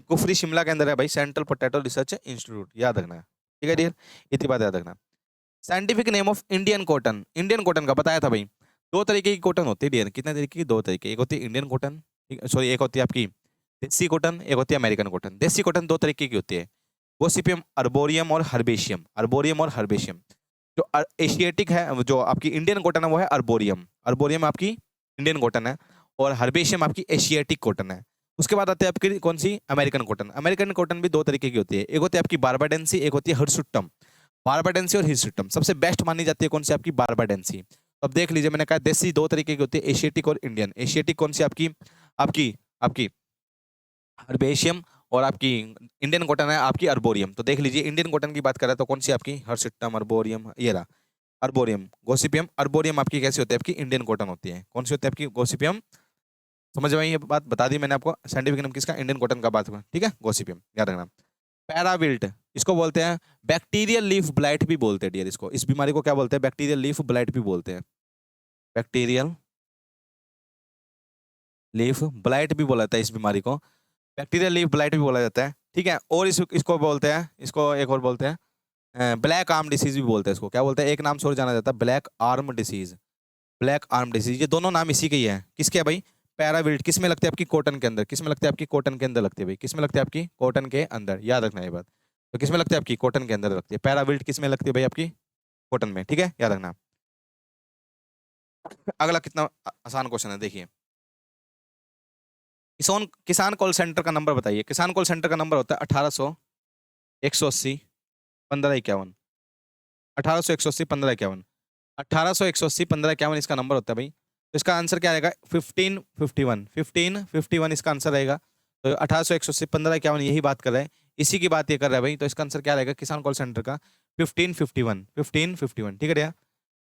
कुफरी शिमला के अंदर है भाई सेंट्रल पोटैटो रिसर्च इंस्टीट्यूट, याद रखना है, ठीक है डियर, इतनी बात याद रखना। Scientific name of Indian cotton, Indian cotton का बताया था भाई, दो तरीके की कॉटन होती है डियर, कितने तरीके की, दो तरीके, एक होती है इंडियन कॉटन, सॉरी एक होती है आपकी देसी कॉटन, एक होती है अमेरिकन कॉटन। देसी कॉटन दो तरीके की होती है, गोसिपियम अर्बोरियम और हर्बेशियम, अर्बोरियम और हर्बेशियम। जो एशियाटिक है, जो आपकी इंडियन कॉटन है वो है अर्बोरियम, अर्बोरियम आपकी इंडियन कॉटन है, और हर्बेशियम आपकी एशियाटिक कॉटन है। उसके बाद आते हैं आपकी कौन सी, अमेरिकन कॉटन। अमेरिकन कॉटन भी दो तरीके की होती है, एक होती है आपकी बारबाडेंसी, एक होती है हिर्सुटम। बारबाडेंसी और हिर्सुटम सबसे बेस्ट मानी जाती है कौन सी, आपकी बारबाडेंसी। तो अब देख लीजिए, मैंने कहा देसी दो तरीके की होती है, एशियाटिक और इंडियन। एशियाटिक कौन सी आपकी, आपकी आपकी हर्बेशियम, और आपकी इंडियन कॉटन है आपकी अर्बोरियम। तो देख लीजिए, इंडियन कॉटन की बात करें तो कौन सी आपकी, हर्सुटम, अर्बोरियम, ये रहा अर्बोरियम, गोसिपियम, अर्बोरियम आपकी कैसी होती है, आपकी इंडियन कॉटन होती है। कौन सी होती है आपकी, गोसिपियम, समझ में आई ये बात, बता दी मैंने आपको, साइंटिफिक नेम किसका, इंडियन कॉटन का बात हुआ, ठीक है, गोसिपियम, याद रखना। पैराविल्ट, इसको बोलते हैं बैक्टीरियल लीफ ब्लाइट भी बोलते हैं डियर, इसको, इस बीमारी को क्या बोलते हैं, बैक्टीरियल लीफ ब्लाइट भी बोलते हैं, बैक्टीरियल लीफ ब्लाइट भी बोला जाता है इस बीमारी को, बैक्टीरियल लीफ ब्लाइट भी बोला जाता है, ठीक है। और इसको बोलते हैं, इसको एक और बोलते हैं ब्लैक आर्म डिसीज भी बोलते हैं, इसको क्या बोलते हैं, एक नाम से और जाना जाता है black arm disease, black arm disease, ये दोनों नाम इसी के ही है, किसके है भाई, पैराविल्ट। किस में लगती है आपकी, कॉटन के अंदर, किस में लगती है आपकी, कॉटन के अंदर लगती है भाई, किस में लगती है आपकी, कॉटन के अंदर, याद रखना ये बात। तो किस में लगती है आपकी, कॉटन के अंदर लगती है, पैराविल्ट किस में लगती है भाई आपकी, कॉटन में, ठीक है, याद रखना। अगला कितना आसान क्वेश्चन है, देखिए, किसान किसान कॉल सेंटर का नंबर बताइए। किसान कॉल सेंटर का नंबर होता है 1800 180 1551, 1800 180 1551, 1800 180 1551 इसका नंबर होता है भाई। तो इसका आंसर क्या आएगा, 1551, 1551 इसका आंसर रहेगा। तो 1800 180 1551 यही बात कर रहे हैं, इसी की बात ये कर रहा है भाई। तो इसका आंसर क्या रहेगा किसान कॉल सेंटर का, 1551, 1551, ठीक है भैया।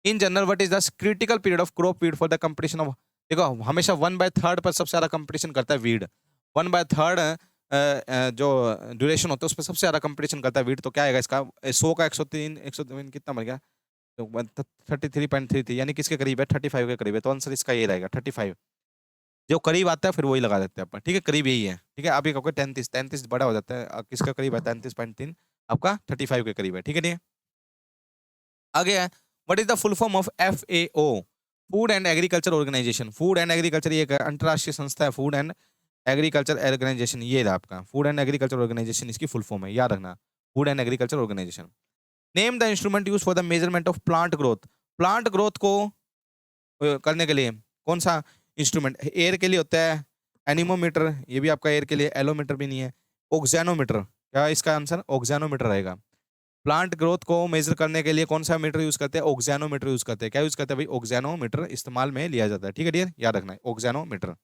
In general what is the critical period of crop weed for the competition of, देखो हमेशा 1/3 पर सबसे ज्यादा कंपटीशन करता है वीड, 1/3 जो ड्यूरेशन होता है उस पर सबसे ज्यादा कंपटीशन करता है वीड। तो क्या आएगा इसका, 100 का 103, 103 कितना बन गया, तो 33.33, यानी किसके करीब है, 35 के करीब है। तो आंसर इसका ये रहेगा 35, जो करीब आता है फिर वही लगा देते हैं अपन, ठीक है, करीब यही है, ठीक है। आप ये कहोगे 33, 33 बड़ा हो जाता है, किसका करीब है, 33.3 आपका 35 के करीब है, ठीक है नहीं। आगे है, what is the full form of FAO, food and agriculture organisation. Food and agriculture ये एक अंतरराष्ट्रीय संस्था है, फूड एंड एग्रीकल्चर ऑर्गेनाइजेशन, ये रहा आपका फूड एंड एग्रीकल्चर ऑर्गेनाइजेशन, इसकी फुल फॉर्म है, याद रखना, food and agriculture organisation. Name the instrument use for the measurement of plant growth, plant growth को करने के लिए कौन सा इंस्ट्रूमेंट, एयर के लिए होता है एनीमोमीटर, ये भी आपका एयर के लिए, एलोमीटर भी नहीं है, ऑक्सीजनोमीटर, क्या इसका आंसर ऑक्सीजनोमीटर रहेगा। प्लांट ग्रोथ को मेजर करने के लिए कौन सा मीटर यूज करते हैं, ऑक्सीजनोमीटर यूज करते हैं। क्या यूज करते हैं भाई, ऑक्सीजनोमीटर इस्तेमाल में लिया जाता है, ठीक है डियर, याद रखना है ऑक्सीजनोमीटर।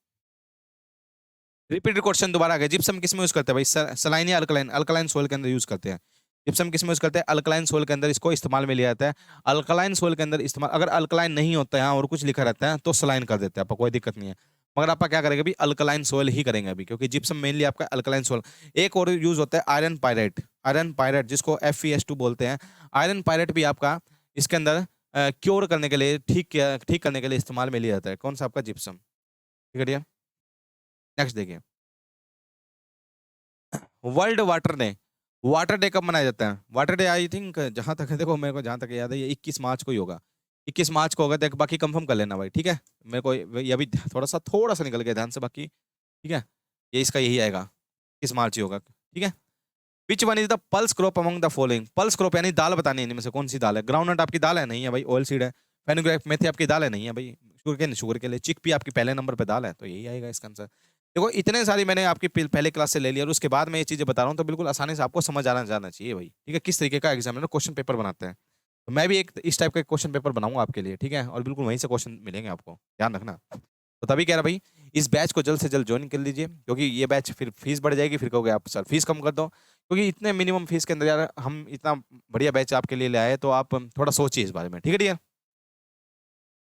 रिपीटेड क्वेश्चन दोबारा आ गया, जिप्सम किस में यूज करते हैं भाई, सलाइन या अल्कलाइन, अल्कलाइन सोil के अंदर यूज करते हैं। जिप्सम किस में यूज करते हैं, अल्कलाइन सोil के अंदर इसको इस्तेमाल में लिया जाता है। अल्कलाइन सोil के अंदर इस्तेमाल, अगर अल्कलाइन नहीं होता है और कुछ लिखा रहता है तो सलाइन कर देते हैं, आपको कोई दिक्कत नहीं है। मगर आप क्या करेंगे अभी, अल्कलाइन सोil ही करेंगे अभी, क्योंकि जिप्सम मेनली आपका अल्कलाइन सोil। एक और यूज होता है आयरन पायरेट, आयरन पायरेट जिसको FeS2 बोलते हैं। आयरन पायरेट भी आपका इसके अंदर क्योर करने के लिए, ठीक करने के लिए इस्तेमाल में लिया जाता है। कौन सा आपका, जिप्सम, ठीक है डियर। नेक्स्ट देखिए, वर्ल्ड वाटर डे कब मनाया जाता है। वाटर डे आई थिंक, जहां तक है देखो मेरे को जहां तक याद है, ये 21 मार्च को ही होगा। 21 मार्च को होगा, देख बाकी कंफर्म कर लेना भाई, ठीक है। मेरे को ये अभी थोड़ा सा निकल गया ध्यान से, बाकी ठीक है। ये इसका यही आएगा, 21 मार्च ही होगा, ठीक है। Which one is the pulse crop among the following? Pulse crop यानी दाल बतानी है, इनमें से कौन सी दाल है? ग्राउंडनट आपकी दाल है? नहीं है भाई, ऑयल सीड है। फेनुग्रीक मेथी आपकी दाल है? नहीं है भाई। शुगर के लिए चिक भी आपकी पहले नंबर पे दाल है, तो यही आएगा इसका आंसर। देखो इतने सारी मैंने आपकी पहले क्लास से ले लिया और उसके बाद मैं ये चीजें बता रहा हूँ, तो बिल्कुल आसानी से आपको समझ आना जाना चाहिए भाई, ठीक है, किस तरीके का एग्जामिनर क्वेश्चन पेपर बनाते हैं। तो मैं भी एक इस टाइप का क्वेश्चन पेपर बनाऊंगा आपके लिए, ठीक है, और बिल्कुल वहीं से क्वेश्चन मिलेंगे आपको, ध्यान रखना। तो तभी कह रहा भाई, इस बैच को जल्द से जल्द ज्वाइन कर लीजिए, क्योंकि ये बैच फिर फीस बढ़ जाएगी, फिर कहोगे आप सर फीस कम कर दो, क्योंकि इतने मिनिमम फीस के अंदर यार हम इतना बढ़िया बैच आपके लिए ले आए, तो आप थोड़ा सोचिए इस बारे में, ठीक है dear.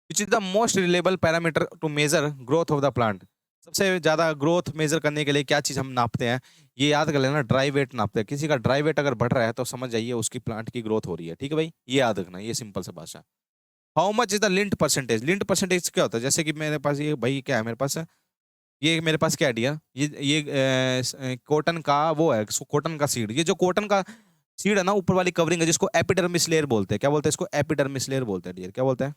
Which is the most reliable parameter to measure growth of the plant? सबसे ज्यादा ग्रोथ मेजर करने के लिए क्या चीज हम नापते हैं? ये याद कर लेना, ड्राई वेट नापते हैं। किसी का ड्राई वेट अगर बढ़ रहा है तो समझ जाइए उसकी प्लांट की ग्रोथ हो रही है, ठीक है भाई, ये याद रखना, ये सिंपल सा भाषा। How much is the lint percentage? Lint percentage क्या होता है? जैसे कि मेरे पास ये भाई क्या है, मेरे पास ये मेरे पास क्या है डियर, ये कॉटन का वो है, कॉटन का सीड, ये जो कॉटन का सीड है ना, ऊपर वाली कवरिंग है, जिसको एपिडर्मिस लेयर बोलते हैं। क्या बोलते हैं इसको? एपिडर्मिस लेयर बोलते हैं डियर। क्या बोलते हैं?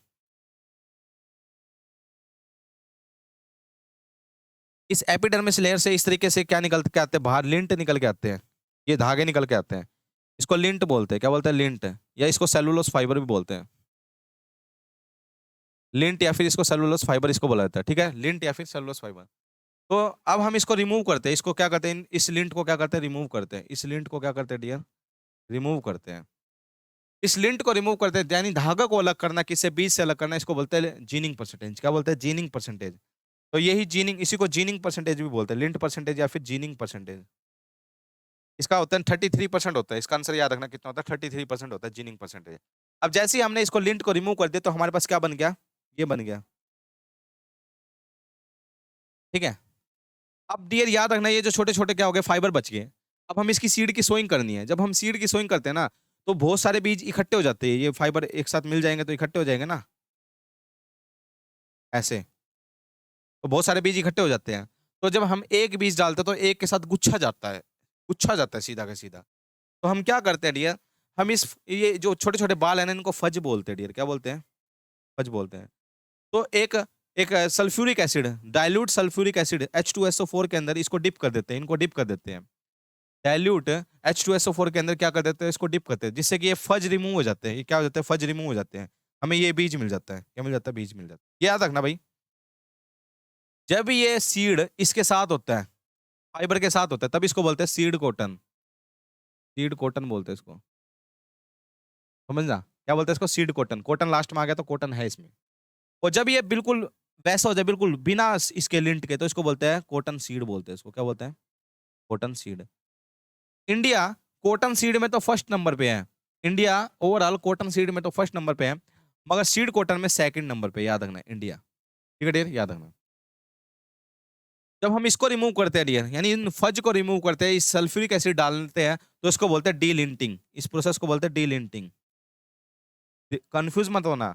इस एपिडर्मिस लेयर से इस तरीके से क्या निकल के आते हैं बाहर? लिंट निकल के आते हैं, ये धागे निकल के आते हैं, इसको लिंट बोलते हैं। क्या बोलते हैं? लिंट, या इसको सेलुलोस फाइबर भी बोलते हैं। लिंट या फिर इसको सेलुलोस फाइबर इसको बोला जाता है, ठीक है, लिंट या फिर सेलुलोस फाइबर। तो अब हम इसको रिमूव करते हैं, इसको क्या करते हैं, इस लिंट को क्या करते हैं? रिमूव करते हैं। इस लिंट को क्या करते हैं डियर? रिमूव करते हैं। इस लिंट को रिमूव करते हैं, यानी धागा को अलग करना, किससे? बीज से अलग करना, इसको बोलते हैं जीनिंग परसेंटेज। क्या बोलते हैं? Ginning percentage. तो यही जीनिंग, इसी को जीनिंग परसेंटेज भी बोलते हैं, लिंट परसेंटेज या फिर जीनिंग परसेंटेज। इसका होता है 33% होता है, इसका आंसर याद रखना कितना होता है, 33% होता है जीनिंग परसेंटेज। अब जैसे ही हमने इसको लिंट को रिमूव कर दिया, तो हमारे पास क्या बन गया? ये बन गया, ठीक है। अब डियर याद रखना, ये जो छोटे छोटे क्या हो गए, फाइबर बच गए। अब हम इसकी सीड की सोइंग करनी है। जब हम सीड की सोइंग करते हैं ना, तो बहुत सारे बीज इकट्ठे हो जाते हैं, ये फाइबर एक साथ मिल जाएंगे तो इकट्ठे हो जाएंगे ना, ऐसे। तो बहुत सारे बीज इकट्ठे हो जाते हैं, तो जब हम एक बीज डालते हैं तो एक के साथ गुच्छा जाता है, गुच्छा जाता है सीधा का सीधा। तो हम क्या करते हैं डियर, हम इस ये जो छोटे छोटे बाल है ना, इनको फज बोलते हैं डियर। क्या बोलते हैं? फज बोलते हैं। तो एक एक sulphuric acid, dilute sulphuric acid H2SO4 के अंदर इसको डिप कर देते हैं, इनको डिप कर देते हैं। डाइल्यूट H2SO4 के अंदर क्या कर देते हैं? इसको डिप करते हैं, जिससे कि ये फज रिमूव हो जाते हैं। ये क्या हो जाते हैं? फज रिमूव हो जाते हैं। हमें ये बीज मिल जाता है। क्या मिल जाता है? बीज मिल जाता है। ये याद रखना भाई, जब ये सीड इसके साथ होता है, फाइबर के साथ होता है, तब इसको बोलते हैं सीड कॉटन। सीड कॉटन बोलते हैं इसको, समझना? क्या बोलते हैं इसको? Seed cotton. कॉटन लास्ट में आ गया तो कॉटन है इसमें। और जब ये बिल्कुल वैसा हो जाए, बिल्कुल बिना इसके लिंट के, तो इसको बोलते हैं कॉटन सीड बोलते हैं इसको। क्या बोलते हैं? Cotton seed. India cotton seed में तो फर्स्ट नंबर पे है। इंडिया ओवरऑल कॉटन सीड में तो फर्स्ट नंबर पे है, मगर सीड कॉटन में सेकंड नंबर पे, याद रखना इंडिया, ठीक है डियर, याद रखना। जब हम इसको रिमूव करते हैं डियर, यानी इन फज को रिमूव करते हैं, इस सल्फ्यूरिक एसिड डालते हैं, तो इसको बोलते हैं डीलिंटिंग। इस प्रोसेस को बोलते हैं डीलिंटिंग। कंफ्यूज मत होना,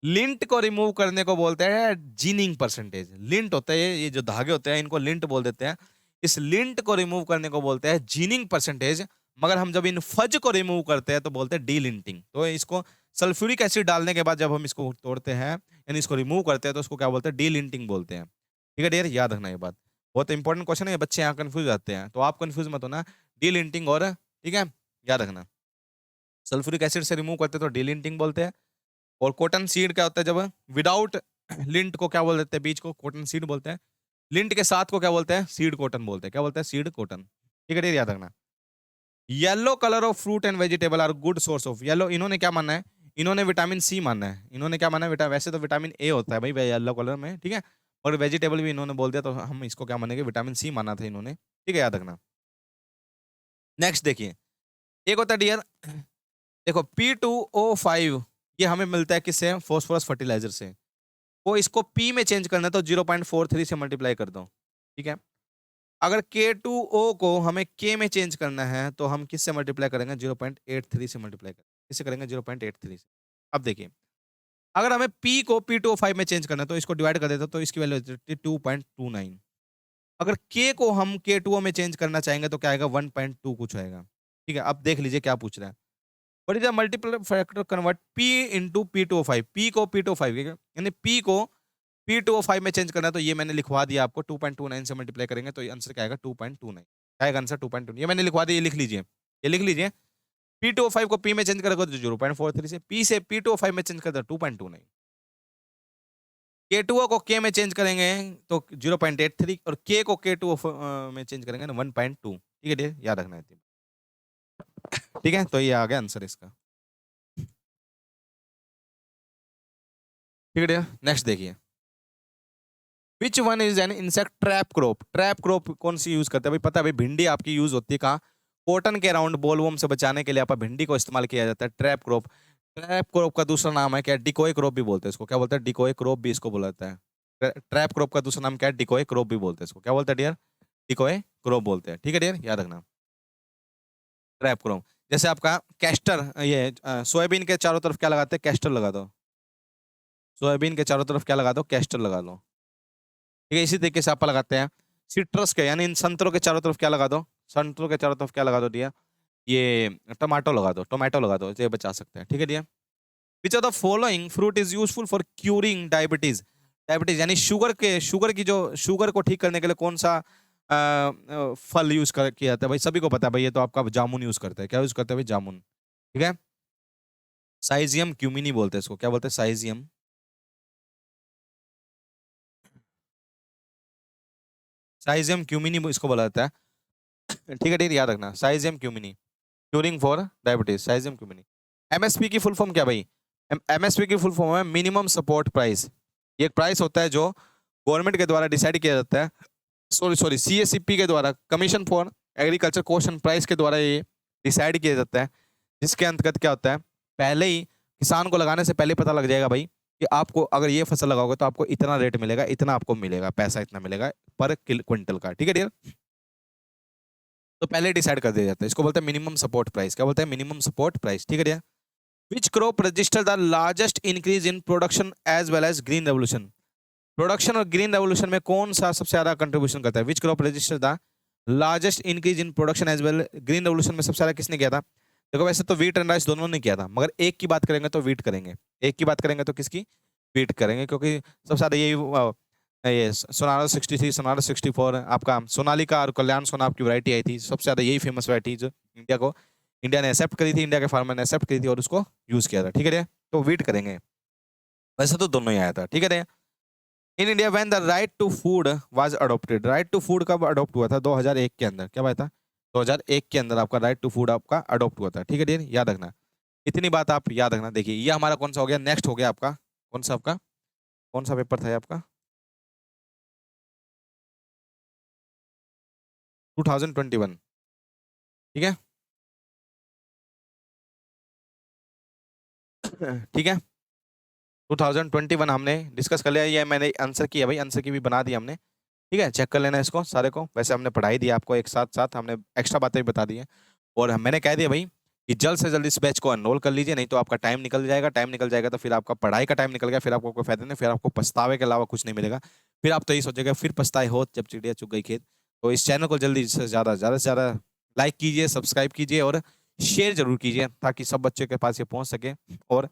लिंट को रिमूव करने को बोलते हैं जीनिंग परसेंटेज। लिंट होता है ये जो धागे होते हैं, इनको लिंट बोल देते हैं। इस लिंट को रिमूव करने को बोलते हैं जीनिंग परसेंटेज, मगर हम जब इन फज को रिमूव करते हैं तो बोलते हैं डीलिंटिंग। तो इसको सल्फ्यूरिक एसिड डालने के बाद जब हम इसको तोड़ते हैं, यानी इसको रिमूव करते हैं, तो उसको क्या बोलते हैं? डीलिंटिंग बोलते हैं, ठीक है डियर, याद रखना ये बात। बहुत इंपॉर्टेंट क्वेश्चन है, बच्चे यहाँ कंफ्यूज जाते हैं, तो आप कंफ्यूज मत होना। डीलिंटिंग और, ठीक है, याद रखना, सल्फ्यूरिक एसिड से रिमूव करते हैं तो डीलिंटिंग बोलते हैं। और कॉटन सीड क्या होता है? जब विदाउट लिंट को क्या बोल देते हैं? बीज को कॉटन सीड बोलते हैं। लिंट के साथ को क्या बोलते हैं? सीड कॉटन बोलते हैं। क्या बोलते हैं? सीड कॉटन, ठीक है, याद रखना। Yellow colour of fruit and vegetable are good source of yellow. इन्होंने क्या मानना है? इन्होंने विटामिन सी मानना है। इन्होंने क्या माना है? वैसे तो विटामिन ए होता है भाई येलो कलर में, ठीक है, और वेजिटेबल भी इन्होंने बोल दिया, तो हम इसको क्या मानेंगे? विटामिन सी माना था इन्होंने, ठीक है, याद रखना। नेक्स्ट देखिए, एक होता है डियर, देखो P2O5, ये हमें मिलता है किससे? फॉस्फोरस फर्टिलाइजर से। वो इसको P में चेंज करना है तो 0.43 से मल्टीप्लाई कर दो, ठीक है। अगर K2O को हमें K में चेंज करना है तो हम किससे मल्टीप्लाई करेंगे? 0.83 से मल्टीप्लाई करेंगे। किससे करेंगे? 0.83 से। अब देखिए, अगर हमें P को P2O5 में चेंज करना है तो इसको डिवाइड कर देते तो इसकी वैल्यू हो जाती है 2.29। अगर K को हम K2O में चेंज करना चाहेंगे तो क्या आएगा? 1.2 कुछ आएगा, ठीक है। अब देख लीजिए क्या पूछ रहा है। What is the multiple factor convert P into P2O5, P को P2O5, यानी पी को P2O5 में चेंज करना है, तो ये मैंने लिखवा दिया आपको, 2.29 से मल्टीप्लाई करेंगे तो आंसर क्या आएगा 2.29, आएगा आंसर 2.29, ये मैंने लिखवा दिया, ये लिख लीजिए, ये लिख लीजिए। P2O5 को P में चेंज करेगा तो 0.43 से, P से P2O5 में चेंज करता 2.29, K2O को K में चेंज करेंगे तो 0.83 और K को K2O में चेंज करेंगे ना 1.2। ठीक है डियर, याद रखना है। ठीक है, तो ये आ गया आंसर इसका। ठीक है डियर, नेक्स्ट देखिए, which one is an insect trap crop. Trap crop कौन सी यूज करते हैं भाई, पता है भाई, भिंडी आपकी यूज होती है कहाँ, कॉटन के अराउंड बोलवॉर्म से बचाने के लिए आप भिंडी को इस्तेमाल किया जाता है, ट्रैप क्रॉप। ट्रैप क्रॉप का दूसरा नाम है क्या, डिकोय क्रॉप भी बोलते हैं इसको, क्या बोलते हैं, डिकोय क्रॉप भी इसको बोला जाता है। ट्रैप क्रॉप का दूसरा नाम क्या है, डिकोय क्रॉप भी बोलते हैं इसको, क्या बोलते हैं डियर, डिकोय क्रॉप बोलते हैं। ठीक है डियर, याद रखना ट्रैप क्रॉप। जैसे आपका कैस्टर, ये सोयाबीन के चारों तरफ क्या लगाते हैं, कैस्टर लगा दो, सोयाबीन के चारों तरफ क्या लगा दो, कैस्टर लगा लो। ठीक है, इसी तरीके से आप लगाते हैं सिट्रस के, यानी इन संतरों के चारों तरफ क्या लगा दो, संतरों के चारों तरफ क्या लगा दो डियर, ये टमाटो लगा दो, टोमेटो लगा दो, ये बचा सकते हैं। ठीक है dear, which are the following fruit is useful for curing diabetes. Diabetes यानी शुगर की जो शुगर को ठीक करने के लिए कौन सा फल यूज किया जाता है भाई, सभी को पता है भाई, ये तो आपका जामुन यूज करते हैं, क्या यूज करते हैं भाई, जामुन। ठीक है, साइजियम क्यूमिनी बोलते हैं इसको, क्या बोलते हैं, साइजियम, साइजियम क्यूमिनी इसको बोला जाता है। ठीक है, याद रखना, साइजियम क्यूमिनी, क्यूरिंग फॉर डायबिटीज, साइजियम क्यूमिनी। एमएसपी की फुल फॉर्म क्या भाई, एमएसपी की फुल फॉर्म है मिनिमम सपोर्ट प्राइस। ये एक प्राइस होता है जो गवर्नमेंट के द्वारा डिसाइड किया जाता है, सॉरी सीएससीपी के द्वारा, commission for agriculture cost and price के द्वारा ये डिसाइड किया जाता है, जिसके अंतर्गत क्या होता है, पहले ही किसान को लगाने से पहले पता लग जाएगा भाई कि आपको अगर ये फसल लगाओगे तो आपको इतना रेट मिलेगा, इतना आपको मिलेगा, पैसा इतना मिलेगा पर क्विंटल का। ठीक है डियर, तो पहले डिसाइड कर दिया जाता है, इसको बोलते हैं मिनिमम सपोर्ट प्राइस, क्या बोलते हैं, मिनिमम सपोर्ट प्राइस। ठीक है dear, which crop register the largest increase in production as well as green revolution. Production और ग्रीन रेवोल्यूशन में कौन सा सबसे ज्यादा कंट्रीब्यूशन करता है, which crop register the largest increase in production as well, green revolution में सबसे ज्यादा किसने किया था। देखो वैसे तो वीट एंड राइस दोनों ने किया था, मगर एक की बात करेंगे तो वीट करेंगे, एक की बात करेंगे तो किसकी, वीट करेंगे, क्योंकि सबसे ज्यादा ये सोनारा 63, सोनारा 64, आपका सोनालिका और कल्याण सोना आपकी वैरायटी आई थी, सबसे ज्यादा यही फेमस वैरायटी जो इंडिया ने एक्सेप्ट करी थी, इंडिया के फार्मर ने एक्सेप्ट करी थी और उसको यूज किया था। ठीक है, तो वीट करेंगे, वैसे तो दोनों ही आया था। ठीक है, in India when the right to food was adopted, right to food कब अडॉप्ट हुआ था, 2001 के अंदर, क्या बात था, 2001 के अंदर आपका राइट टू फूड आपका अडॉप्ट हुआ था। ठीक है डियर, याद रखना, इतनी बात आप याद रखना। देखिए ये हमारा कौन सा हो गया, नेक्स्ट हो गया आपका कौन सा, आपका कौन सा पेपर था आपका 2021। ठीक है, ठीक है, 2021 हमने डिस्कस कर लिया, ये मैंने आंसर किया भाई, आंसर की भी बना दी हमने। ठीक है, चेक कर लेना इसको सारे को, वैसे हमने पढ़ाई दी आपको एक साथ साथ, हमने एक्स्ट्रा बातें भी बता दी हैं, और मैंने कह दिया भाई कि जल्द से जल्द इस बैच को एनरोल कर लीजिए, नहीं तो आपका टाइम निकल जाएगा, टाइम निकल जाएगा तो फिर आपका पढ़ाई का टाइम निकल गया, फिर आपको कोई फायदा नहीं, फिर आपको पछतावे के अलावा कुछ नहीं मिलेगा, फिर आप तो यही सोचेगा फिर पछताए हो जब चिड़िया चुग गई खेत। तो इस चैनल को जल्दी से ज़्यादा से ज़्यादा लाइक कीजिए, सब्सक्राइब कीजिए और शेयर जरूर कीजिए, ताकि सब बच्चों के पास ये पहुंच सके और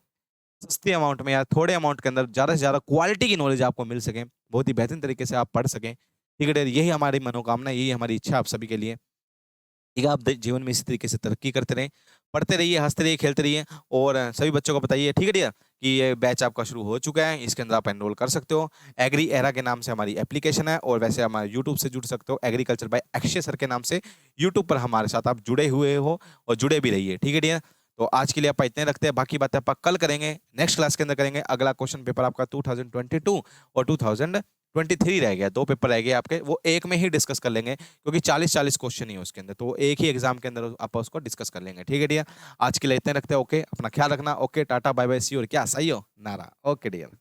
सस्ते अमाउंट में या थोड़े अमाउंट के अंदर ज़्यादा से ज़्यादा क्वालिटी की नॉलेज आपको मिल सके, बहुत ही बेहतरीन तरीके से आप पढ़ सकें। ठीक है, यही हमारी मनोकामना, यही हमारी इच्छा आप सभी के लिए। ठीक है, आप जीवन में इसी तरीके से तरक्की करते रहें, पढ़ते रहिए, हंसते रहिए, खेलते रहिए, और सभी बच्चों को बताइए। ठीक है डियर, कि ये बैच आपका शुरू हो चुका है, इसके अंदर आप एनरोल कर सकते हो, एग्री एरा के नाम से हमारी एप्लीकेशन है, और वैसे हमारे यूट्यूब से जुड़ सकते हो, एग्रीकल्चर बाय अक्षय सर के नाम से यूट्यूब पर हमारे साथ आप जुड़े हुए हो और जुड़े भी रहिए। ठीक है डियर, तो आज के लिए आप इतने रखते हैं, बाकी बातें आप कल करेंगे, नेक्स्ट क्लास के अंदर करेंगे। अगला क्वेश्चन पेपर आपका 2022 और 2023 रह गया, 2 पेपर रह गए आपके, वो एक में ही डिस्कस कर लेंगे, क्योंकि 40 क्वेश्चन ही है उसके अंदर, तो एक ही एग्जाम के अंदर आप उसको डिस्कस कर लेंगे। ठीक है डियर, आज के लिए इतने रखते हैं, ओके, अपना ख्याल रखना, ओके, टाटा बाय बाय, सी, और क्या सही हो नारा, ओके डियर।